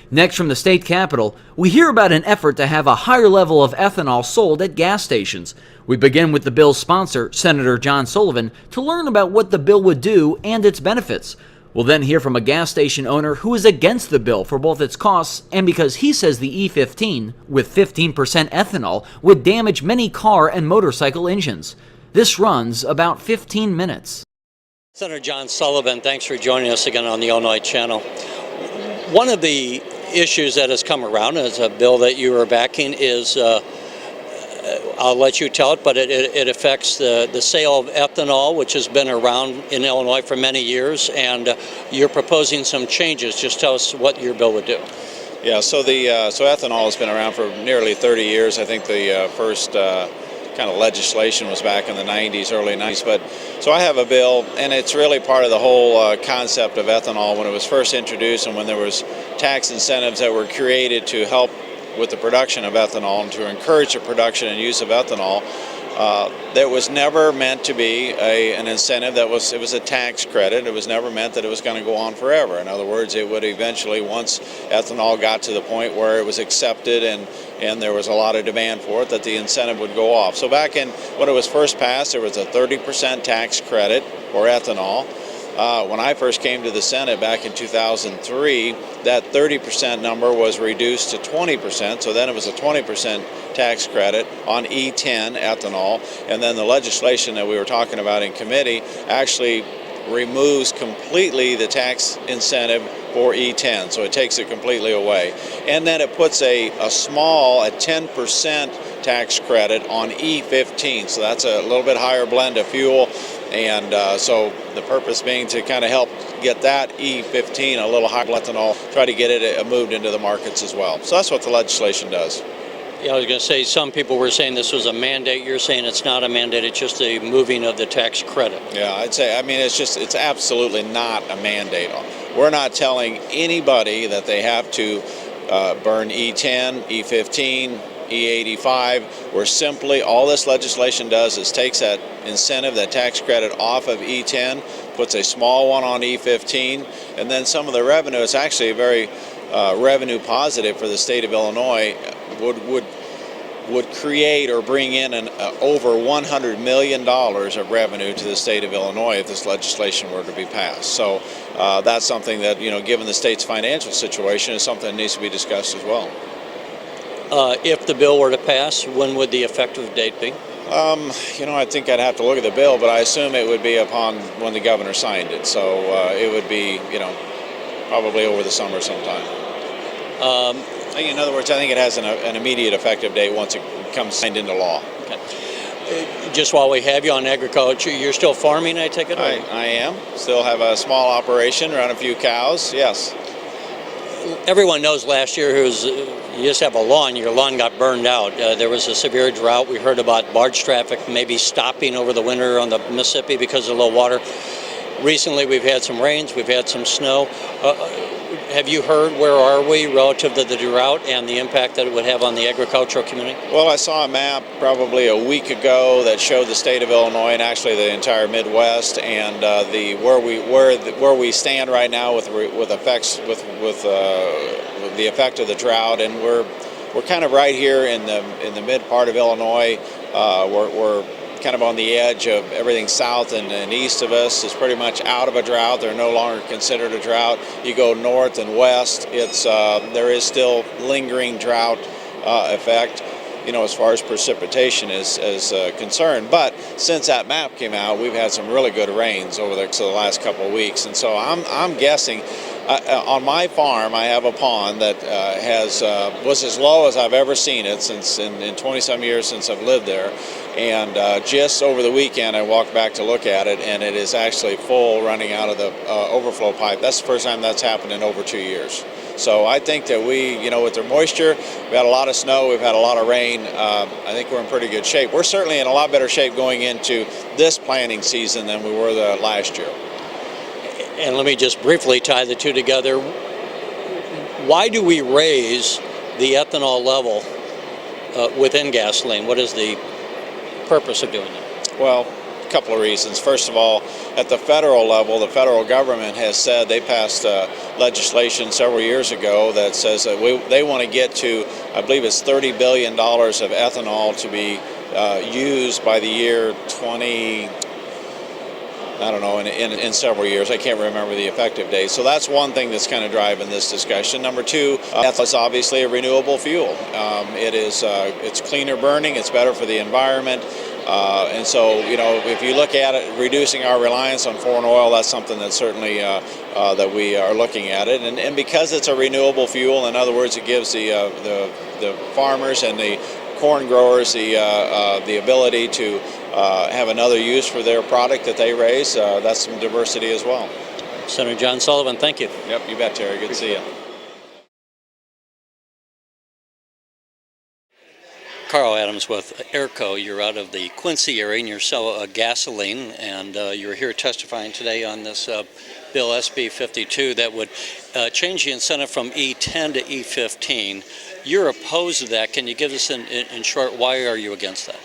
Next, from the state capitol, we hear about an effort to have a higher level of ethanol sold at gas stations. We begin with the bill's sponsor, Senator John Sullivan, to learn about what the bill would do and its benefits. We'll then hear from a gas station owner who is against the bill for both its costs and because he says the E-15, with 15% ethanol, would damage many car and motorcycle engines. This runs about 15 minutes. Senator John Sullivan, thanks for joining us again on the Illinois Channel. One of the issues that has come around as a bill that you are backing is, I'll let you tell it, but it affects the sale of ethanol, which has been around in Illinois for many years, and you're proposing some changes. Just tell us what your bill would do. Yeah, so ethanol has been around for nearly 30 years. I think the first kind of legislation was back in the 90s, early 90s. But so I have a bill, and it's really part of the whole concept of ethanol when it was first introduced, and when there was tax incentives that were created to help with the production of ethanol and to encourage the production and use of ethanol. That was never meant to be an incentive. It was a tax credit. It was never meant that it was going to go on forever. In other words, it would eventually, once ethanol got to the point where it was accepted and there was a lot of demand for it, that the incentive would go off. So back when it was first passed, there was a 30% tax credit for ethanol. When I first came to the Senate back in 2003, that 30% number was reduced to 20%, so then it was a 20% tax credit on E10 ethanol, and then the legislation that we were talking about in committee actually removes completely the tax incentive for E10, so it takes it completely away. And then it puts a 10% tax credit on E15, so that's a little bit higher blend of fuel. And so the purpose being to kind of help get that E15, a little higher ethanol, try to get it moved into the markets as well. So that's what the legislation does. Yeah, I was going to say, some people were saying this was a mandate. You're saying it's not a mandate, it's just a moving of the tax credit. Yeah, I'd say, it's absolutely not a mandate. We're not telling anybody that they have to burn E10, E15, E85. We're simply, all this legislation does is takes that incentive, that tax credit off of E10, puts a small one on E15, and then some of the revenue, it's actually a very revenue positive for the state of Illinois, would create or bring in over $100 million of revenue to the state of Illinois if this legislation were to be passed. So that's something that, given the state's financial situation, is something that needs to be discussed as well. If the bill were to pass, when would the effective date be? I think I'd have to look at the bill, but I assume it would be upon when the governor signed it. So it would be, probably over the summer sometime. In other words, I think it has an immediate effective date once it comes signed into law. Okay. Just while we have you on agriculture, you're still farming, I take it? I am. Still have a small operation, run a few cows, yes. Everyone knows last year you just have a lawn, your lawn got burned out. There was a severe drought. We heard about barge traffic maybe stopping over the winter on the Mississippi because of low water. Recently we've had some rains, we've had some snow. Have you heard where are we relative to the drought and the impact that it would have on the agricultural community? Well, I saw a map probably a week ago that showed the state of Illinois and actually the entire Midwest, and where we stand right now with the effect of the drought, and we're kind of right here in the mid part of Illinois. We're kind of on the edge of everything south and east of us is pretty much out of a drought. They're no longer considered a drought. You go north and west, there is still lingering drought effect, as far as precipitation is concerned. But since that map came out, we've had some really good rains over the last couple of weeks, and so I'm guessing. On my farm, I have a pond that was as low as I've ever seen it since in 20-some years since I've lived there. And just over the weekend, I walked back to look at it, and it is actually full, running out of the overflow pipe. That's the first time that's happened in over 2 years. So I think that with the moisture, we've had a lot of snow, we've had a lot of rain. I think we're in pretty good shape. We're certainly in a lot better shape going into this planting season than we were the last year. And let me just briefly tie the two together. Why do we raise the ethanol level within gasoline? What is the purpose of doing that? Well, a couple of reasons. First of all, at the federal level, the federal government has said they passed legislation several years ago that says that they want to get to, I believe it's $30 billion of ethanol to be used by the year 20. I don't know, in several years. I can't remember the effective date. So that's one thing that's kind of driving this discussion. Number two, ethanol is obviously a renewable fuel. It's cleaner burning, it's better for the environment. And so, you know, if you look at it, reducing our reliance on foreign oil, that's something that certainly that we are looking at it. And because it's a renewable fuel, in other words, it gives the farmers and the corn growers the ability to have another use for their product that they raise. That's some diversity as well. Senator John Sullivan, thank you. Yep, you bet, Terry. Good to see you. Carl Adams with Airco. You're out of the Quincy area and you sell gasoline, and you're here testifying today on this bill SB 52 that would change the incentive from E10 to E15. You're opposed to that. Can you give us in short, why are you against that?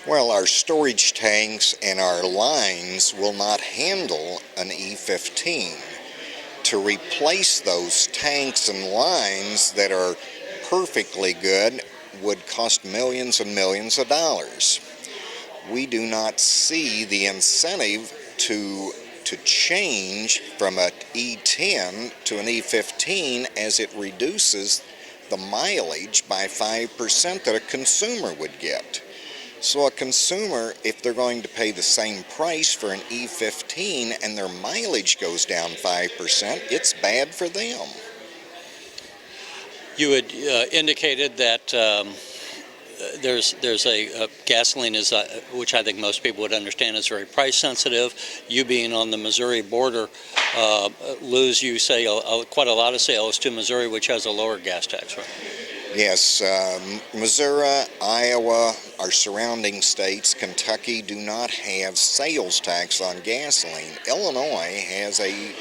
Well, our storage tanks and our lines will not handle an E15. To replace those tanks and lines that are perfectly good would cost millions and millions of dollars. We do not see the incentive to change from an E10 to an E15 as it reduces the mileage by 5% that a consumer would get. So a consumer, if they're going to pay the same price for an E15 and their mileage goes down 5%, it's bad for them. You had indicated that there's a gasoline is which I think most people would understand is very price sensitive. You being on the Missouri border, lose, you say, quite a lot of sales to Missouri, which has a lower gas tax, right? Yes, Missouri, Iowa, our surrounding states, Kentucky do not have sales tax on gasoline. Illinois has a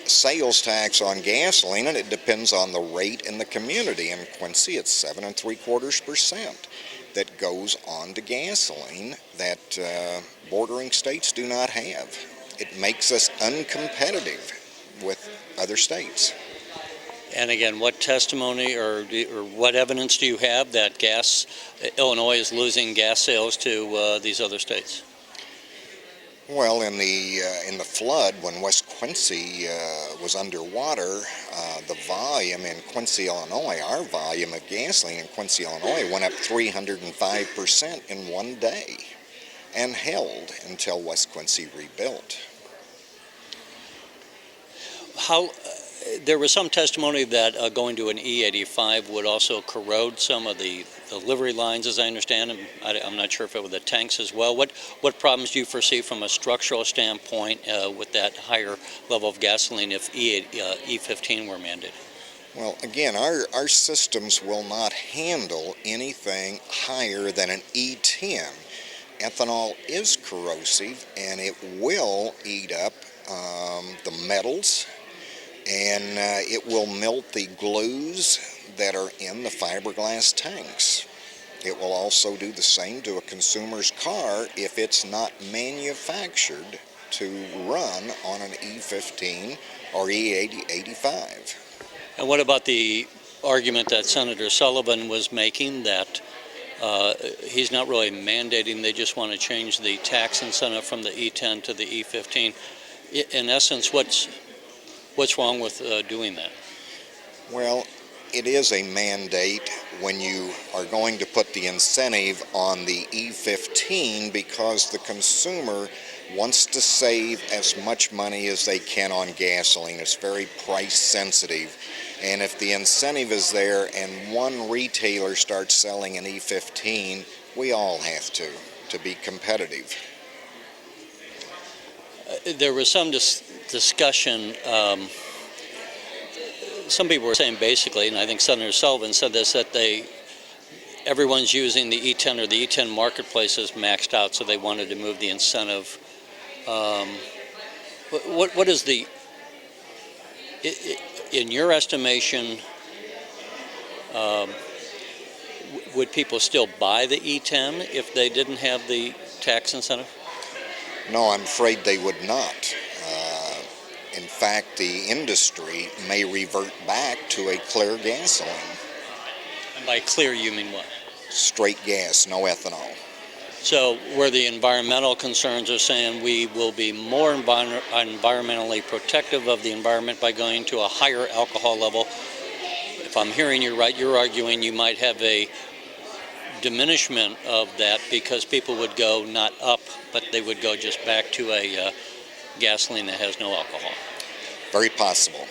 sales tax on gasoline, and it depends on the rate in the community. In Quincy, it's 7.75% that goes on to gasoline that bordering states do not have. It makes us uncompetitive with other states. And again, what testimony or what evidence do you have that Illinois is losing gas sales to these other states? Well, in the flood, when West Quincy was underwater, the volume in Quincy, Illinois, our volume of gasoline in Quincy, Illinois, went up 305% in one day, and held until West Quincy rebuilt. There was some testimony that going to an E85 would also corrode some of the delivery lines, as I understand. I'm not sure if it was the tanks as well. What problems do you foresee from a structural standpoint with that higher level of gasoline if E15 were mandated? Well, again, our systems will not handle anything higher than an E10. Ethanol is corrosive, and it will eat up the metals, and it will melt the glues that are in the fiberglass tanks. It will also do the same to a consumer's car if it's not manufactured to run on an E15 or E85. And what about the argument that Senator Sullivan was making that he's not really mandating, they just want to change the tax incentive from the E10 to the E15? In essence, what's wrong with doing that? Well, it is a mandate when you are going to put the incentive on the E15 because the consumer wants to save as much money as they can on gasoline. It's very price sensitive. And if the incentive is there and one retailer starts selling an E15, we all have to be competitive. There was some discussion, some people were saying basically, and I think Senator Sullivan said this, that everyone's using the E10 or the E10 marketplace is maxed out, so they wanted to move the incentive. What is the, in your estimation, would people still buy the E10 if they didn't have the tax incentive? No, I'm afraid they would not. In fact, the industry may revert back to a clear gasoline. And by clear, you mean what? Straight gas, no ethanol. So where the environmental concerns are saying we will be more environmentally protective of the environment by going to a higher alcohol level, if I'm hearing you right, you're arguing you might have a diminishment of that because people would go not up, but they would go just back to a gasoline that has no alcohol. Very possible.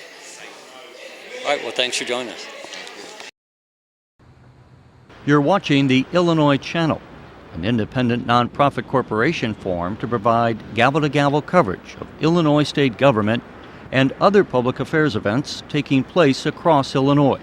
All right, well, thanks for joining us. You're watching the Illinois Channel, an independent nonprofit corporation formed to provide gavel-to-gavel coverage of Illinois state government and other public affairs events taking place across Illinois.